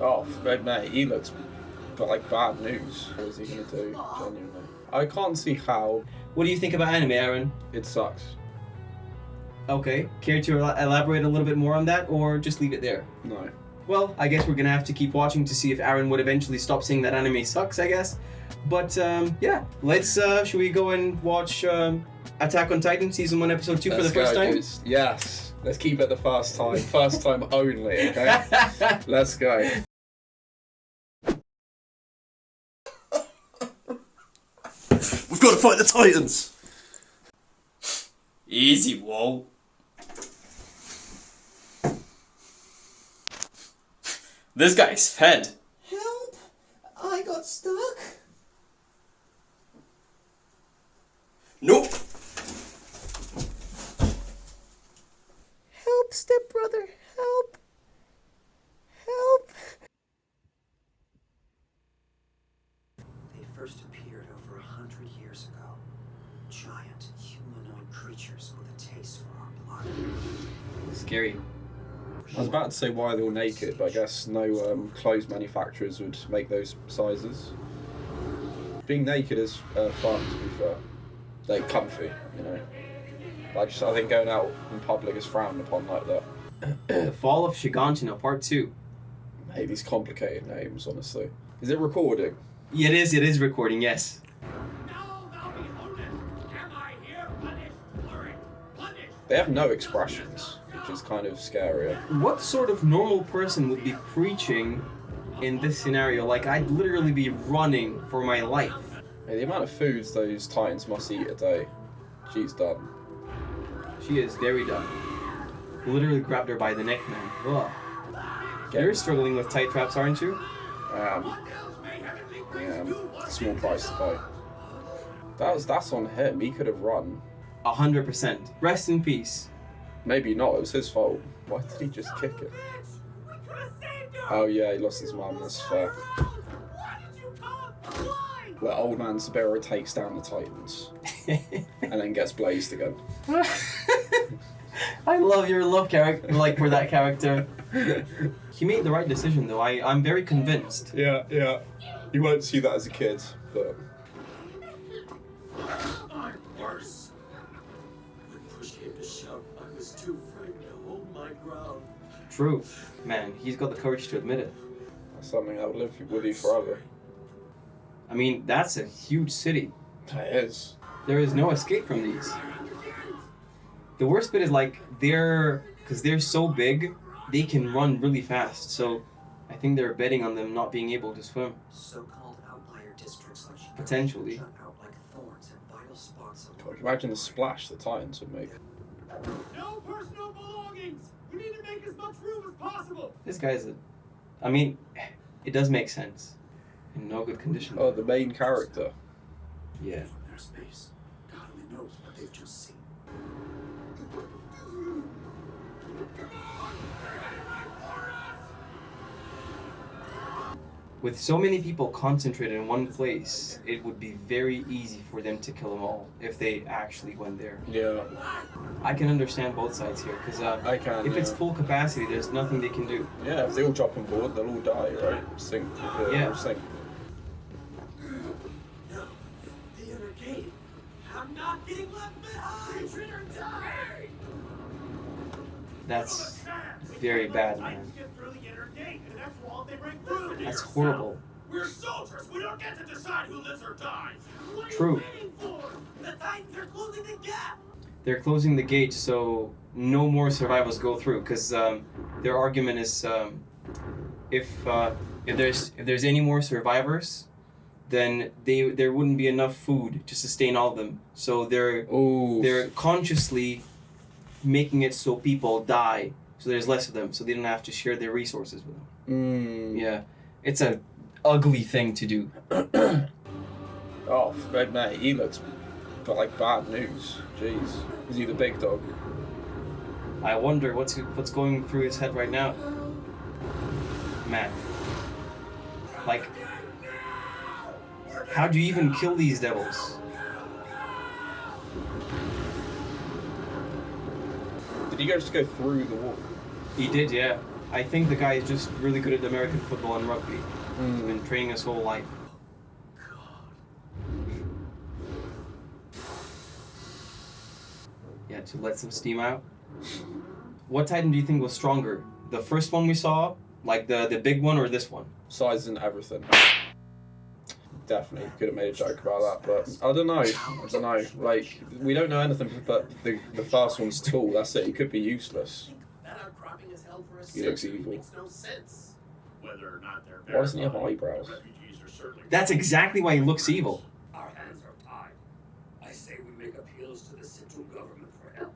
Oh, mate, he looks like bad news. What is he gonna do? Genuinely, I can't see how. What do you think about anime, Eren? It sucks. Okay, care to elaborate a little bit more on that, or just leave it there? No. Well, I guess we're gonna have to keep watching to see if Eren would eventually stop saying that anime sucks, I guess. But yeah, let's, should we go and watch Attack on Titan Season 1 Episode 2 for the first time? Dudes. Yes. Let's keep it the first time. First time only, okay? Let's go. We've got to fight the Titans! Easy, whoa. This guy's fed. Help! I got stuck. Nope! Help, stepbrother, help! Help! They first appeared over 100 years ago. Giant, humanoid creatures with a taste for our blood. Scary. I was about to say why they're all naked, but I guess no clothes manufacturers would make those sizes. Being naked is fun, to be fair. Like, comfy, you know. But I think going out in public is frowned upon like that. Fall of Shiganshina Part 2. Hey, these complicated names, honestly. Is it recording? Yeah, it is recording, yes. They have no expressions, which is kind of scarier. What sort of normal person would be preaching in this scenario? Like, I'd literally be running for my life. Hey, the amount of foods those Titans must eat a day. She's done. She is very done. Literally grabbed her by the neck, man. Ugh. You're struggling with tight traps, aren't you? Yeah, small price to pay. That's on him. He could have run. 100%. Rest in peace. Maybe not. It was his fault. Why did he just kick it? Oh yeah, he lost his mum. That's fair. Where old man Sabera takes down the Titans and then gets blazed again. I love your love character, like for that character. He made the right decision, though. I'm very convinced. Yeah. You won't see that as a kid, but. I'm worse. When push came to shove, I was too frightened to hold my ground. True. Man, he's got the courage to admit it. That's something that will live with you forever. I mean, that's a huge city. It is. There is no escape from these. The worst bit is like, because they're so big, they can run really fast. So I think they're betting on them not being able to swim. So-called outlier districts like Potentially. shut out like thorns at vital spots of God, imagine the splash the Titans would make. No personal belongings! We need to make as much room as possible! This guy's I mean, it does make sense. In no good condition. Oh, the main character. Yeah. their space. God only knows what they've just seen. With so many people concentrated in one place, it would be very easy for them to kill them all if they actually went there. Yeah. I can understand both sides here, because I can. if it's full capacity, there's nothing they can do. Yeah, if they all drop on board, they'll all die, right? Sink. Yeah. All sink. No, the inner gate. I'm not getting left behind! Retreat or die! That's very bad, man. Get through the inner gate, and that's wall they break through. That's horrible. We're soldiers. We don't get to decide who lives or dies. What are True. you waiting for? The Titans are closing the gap. They're closing the gate so no more survivors go through, because their argument is if there's any more survivors, then there wouldn't be enough food to sustain all of them. So they're consciously making it so people die, so there's less of them, so they don't have to share their resources with them. Yeah, it's a ugly thing to do. Oh, mate, he looks like bad news. Jeez. Is he the big dog? I wonder what's going through his head right now. Man. Like, how do you even kill these devils? Did he just go through the wall? He did, yeah. I think the guy is just really good at American football and rugby. He's been training his whole life. Yeah, to let some steam out. What Titan do you think was stronger? The first one we saw, like the big one, or this one? Size and everything. Definitely could have made a joke about that, but I don't know. Like, we don't know anything but the first one's tool. That's it. He could be useless. That outcropping is held for a He looks century. evil. Makes no sense. Whether or not they're Why doesn't he have verified, eyebrows? the refugees are certainly That's exactly why he looks evil. Our hands are tied. I say we make appeals to the central government for help.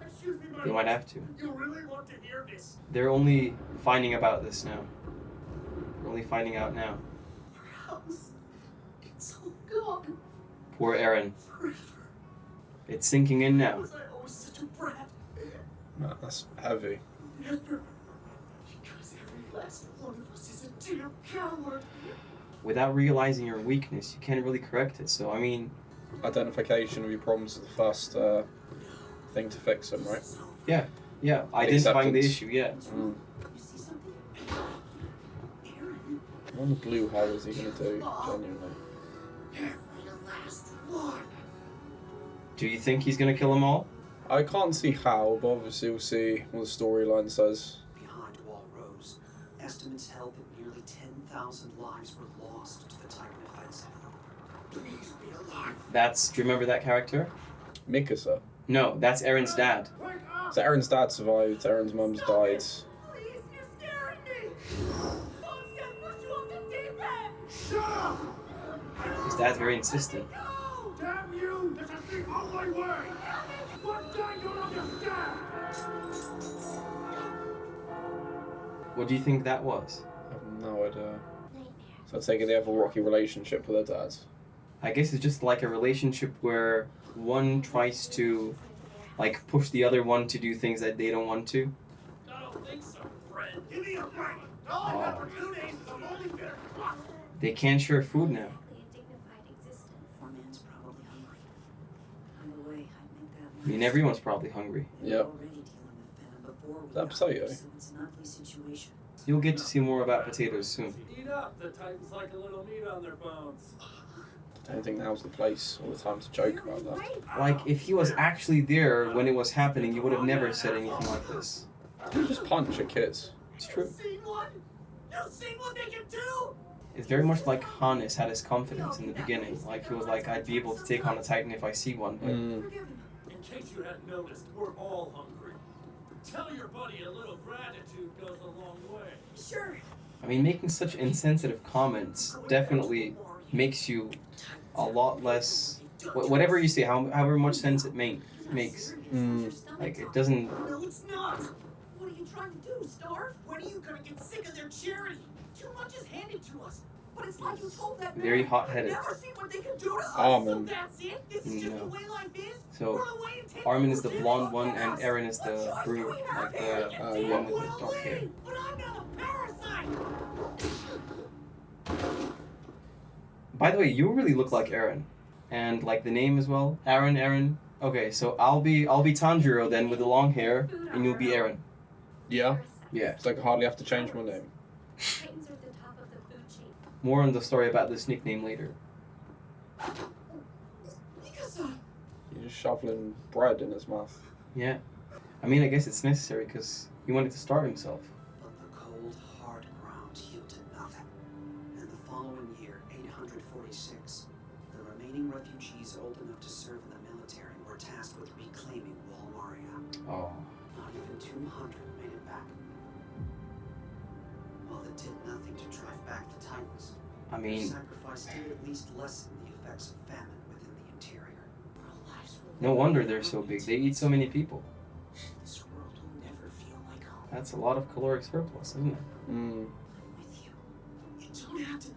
Excuse me, They might have to. You really want to hear this? They're only finding about this now. They're only finding out now. House. It's all gone. Poor Eren. Forever. It's sinking in now. Was I always such a brat? Man, that's heavy. Never. Because every last one of us is a damn coward. Without realizing your weakness, you can't really correct it. So, I mean, Identification of your problems is the first thing to fix them, right? yeah, identifying the Acceptance. issue, yeah. You see something? Eren. What the blue hell is he gonna do? Genuinely. Every last one. Do you think he's gonna kill them all? I can't see how, but obviously we'll see what the storyline says. Behind Wall Rose, estimates held that nearly 10,000 lives were lost to the Titan offensive. Please be alive. Do you remember that character? Mikasa. No, that's Eren's dad. Wake up. So Eren's dad survived, Eren's mum's died. Please, you're scaring me. Mom's gonna push you off the deep end. Shut up. His dad's very insistent. Go. Damn you. There's a thief on my way. What do you understand? What do you think that was? I have no idea. So I take it they have a rocky relationship with their dads. I guess it's just like a relationship where one tries to, like, push the other one to do things that they don't want to. I don't think so, friend. Give me a break. All I've had for 2 days is a moldy bitter crust. They can't share food now. Poor man's probably hungry. By the way, I made that I mean, everyone's probably hungry. We Yep. were already dealing with venom before we That got Psycho. here, so it's an ugly situation. You'll get to see more about potatoes soon. Eat up. The Titans like a little meat on their bones. I don't think now's the place or the time to joke about that. Like, if he was actually there when it was happening, you would have never said anything like this. You just punch at kids. It's true. Seen one? You seen what they can do? It's very much like Hannes had his confidence in the beginning. Like, he was like, I'd be able to take on a Titan if I see one. But Mm. In case you hadn't noticed, we're all hungry. Tell your buddy a little gratitude goes a long way. Sure. I mean, making such insensitive comments definitely makes you a lot less. Whatever you say, however much sense it makes. Like, it doesn't. No, it's not. What are you trying to do, Starve? When are you gonna get sick of their charity? Too much is handed to us. But it's like you told that man. Very hot-headed. Never see what they can do to us. Armin. So that's it? This is just No. the way life is? So, Run away and take Armin is over the the blonde off one, of and us. Eren is What the choice brute, do we have like here? the Take one with one the dark away. hair. But I'm not a parasite. By the way, you really look like Eren, and like the name as well, Eren. Okay, so I'll be Tanjiro then with the long hair, and you'll be Eren. Yeah. Yeah. It's like I hardly have to change my name. Titans are at the top of the food chain. More on the story about this nickname later. You're just shoveling bread in his mouth. Yeah. I mean, I guess it's necessary because he wanted to starve himself. But the cold, hard ground yielded nothing. And the following year, 846, the remaining refugees old enough to serve in the military were tasked with reclaiming Walmaria. Oh. Not even 200 made it back. While it did nothing to drive back the Titans, I their mean, sacrifice did at least lessen the effects of famine within the interior. Our lives will no never wonder be they're so like big. this. They eat so many people. This world will never feel like home. That's a lot of caloric surplus, isn't it? Mm. I'm with you. You don't have to.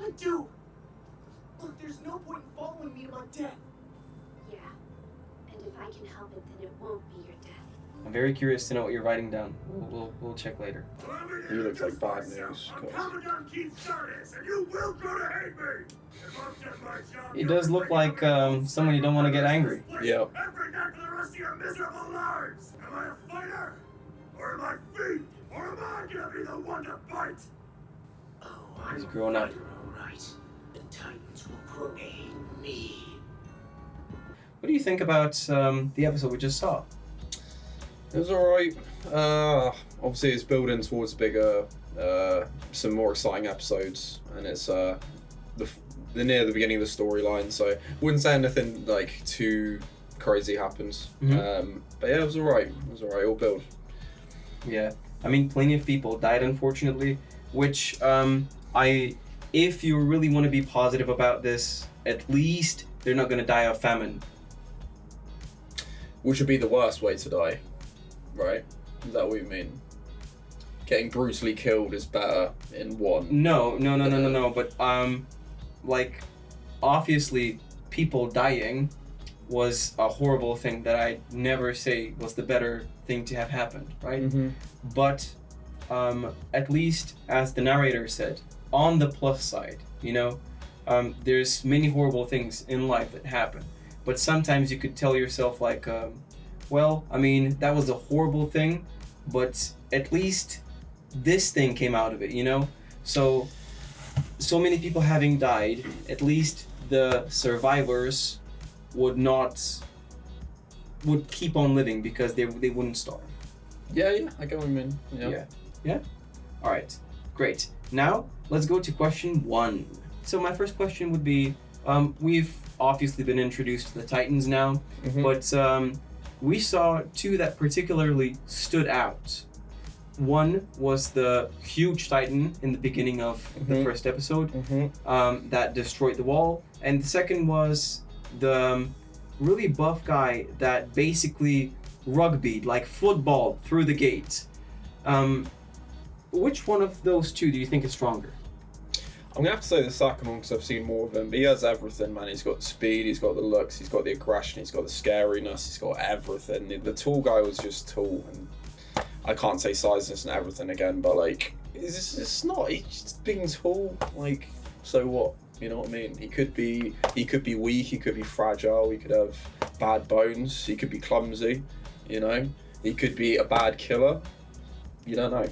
I do. Look, there's no point in following me to my death. Yeah. And if I can help it, then it won't be your death. I'm very curious to know what you're writing down. We'll check later. He looks like bad news. I'm God. Commandant Keith Sardis, and you will grow to hate me. If I've done my job, He does look like someone you don't want to get angry. Yeah. Every night for the rest of your miserable lives. Am I a fighter? Or am I feed? Or am I gonna be the one to bite? Oh, He's grown up. all right. The Titans will grow to hate me. What do you think about the episode we just saw? It was alright. Obviously, it's building towards bigger, some more exciting episodes, and it's the near the beginning of the storyline. So wouldn't say anything like too crazy happens. But yeah, it was alright. It was alright. All build. Yeah, I mean, plenty of people died, unfortunately. Which if you really want to be positive about this, at least they're not gonna die of famine. Which would be the worst way to die, right? Is that what you mean? Getting brutally killed is better in one. No. But like, obviously, people dying was a horrible thing that I never say was the better thing to have happened, right? But at least, as the narrator said, on the plus side, there's many horrible things in life that happen. But sometimes you could tell yourself like, well, I mean, that was a horrible thing, but at least this thing came out of it, So many people having died, at least the survivors would keep on living because they wouldn't starve. Yeah, I get what you mean. Yeah? All right, great. Now, let's go to question 1. So my first question would be, we've obviously been introduced to the Titans now, but we saw 2 that particularly stood out. One was the huge Titan in the beginning of the first episode that destroyed the wall, and the second was the really buff guy that basically rugbyed, like football, through the gate. Which one of those 2 do you think is stronger? I'm gonna have to say the second one because I've seen more of him. But he has everything, man. He's got the speed, he's got the looks, he's got the aggression, he's got the scariness, he's got everything. The tall guy was just tall, and I can't say sizeness and everything again, but like, it's not. He's just being tall. Like, so what? You know what I mean? He could be weak. He could be fragile. He could have bad bones. He could be clumsy. He could be a bad killer. You don't know.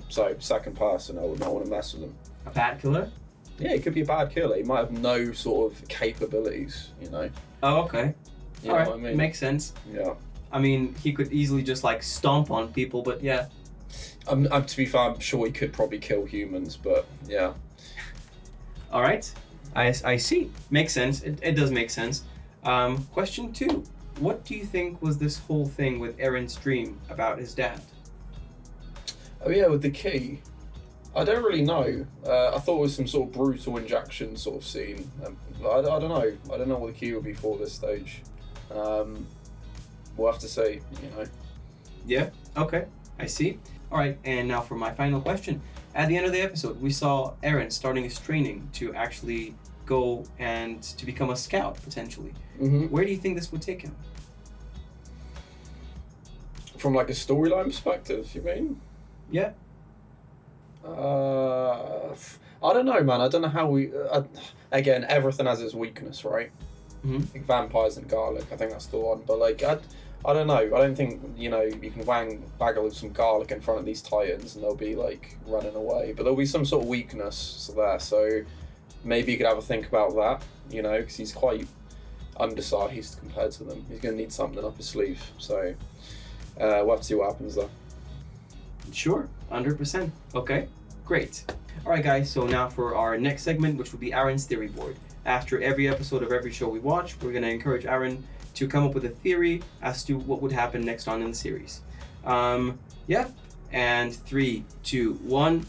So second person, I would not want to mess with him. A bad killer? Yeah, he could be a bad killer. He might have no sort of capabilities, Oh, okay. You All know right, what I mean? makes sense. Yeah. I mean, he could easily just like stomp on people, but yeah. To be fair, I'm sure he could probably kill humans, but yeah. All right, I see. Makes sense. It does make sense. Question 2. What do you think was this whole thing with Eren's dream about his dad? Oh yeah, with the key. I don't really know. I thought it was some sort of brutal injection sort of scene. I don't know. I don't know what the key would be for this stage. We'll have to see, Yeah, okay, I see. All right, and now for my final question. At the end of the episode, we saw Eren starting his training to actually go and to become a scout, potentially. Where do you think this would take him? From like a storyline perspective, you mean? Yeah. I don't know, man. I don't know how we... again, everything has its weakness, right? Like vampires and garlic, I think that's the one. But like, I don't know. I don't think, you can baggle with some garlic in front of these Titans and they'll be like running away. But there'll be some sort of weakness there. So maybe you could have a think about that, because he's quite undersized compared to them. He's going to need something up his sleeve. So we'll have to see what happens there. Sure, 100%. Okay, great. All right, guys, so now for our next segment, which will be Eren's theory board. After every episode of every show we watch, we're going to encourage Eren to come up with a theory as to what would happen next on in the series. Yeah, and 3, 2, 1.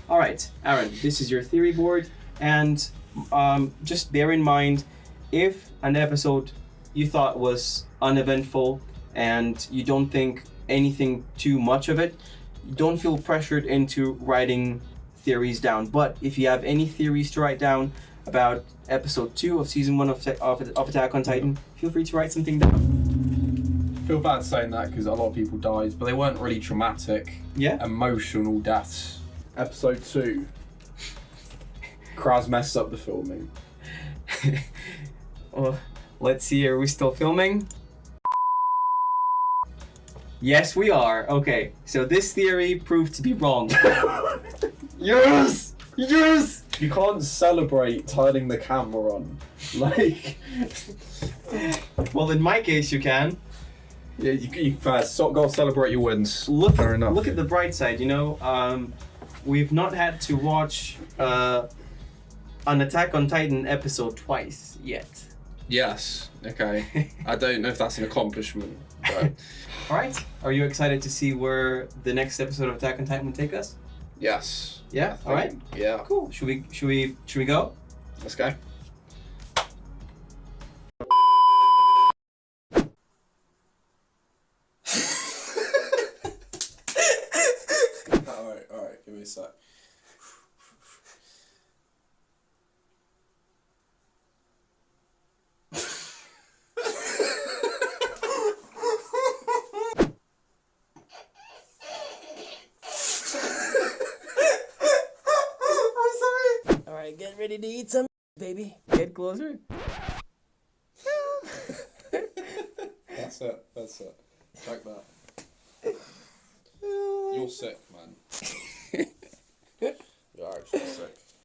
All right, Eren, this is your theory board, and just bear in mind, if an episode you thought was uneventful and you don't think anything too much of it, don't feel pressured into writing theories down. But if you have any theories to write down about episode 2 of season 1 of Attack on Titan, feel free to write something down. I feel bad saying that because a lot of people died, but they weren't really traumatic, emotional deaths. Episode 2. Kraz messed up the filming. Well, let's see, are we still filming? Yes, we are. Okay, so this theory proved to be wrong. Yes! Yes! You can't celebrate turning the camera on. Like, Well, in my case, you can. yeah, you first gotta celebrate your wins. Look Fair enough. at the bright side, you know. We've not had to watch an Attack on Titan episode twice yet. Yes. Okay. I don't know if that's an accomplishment, but All right. Are you excited to see where the next episode of Attack on Titan will take us? yes. Yeah. All right. Yeah. Cool. Should we go? Let's go. Alright, give me a sec. Alright, get ready to eat some, baby. Get closer. That's it. Check that. You're sick, man. You're actually sick.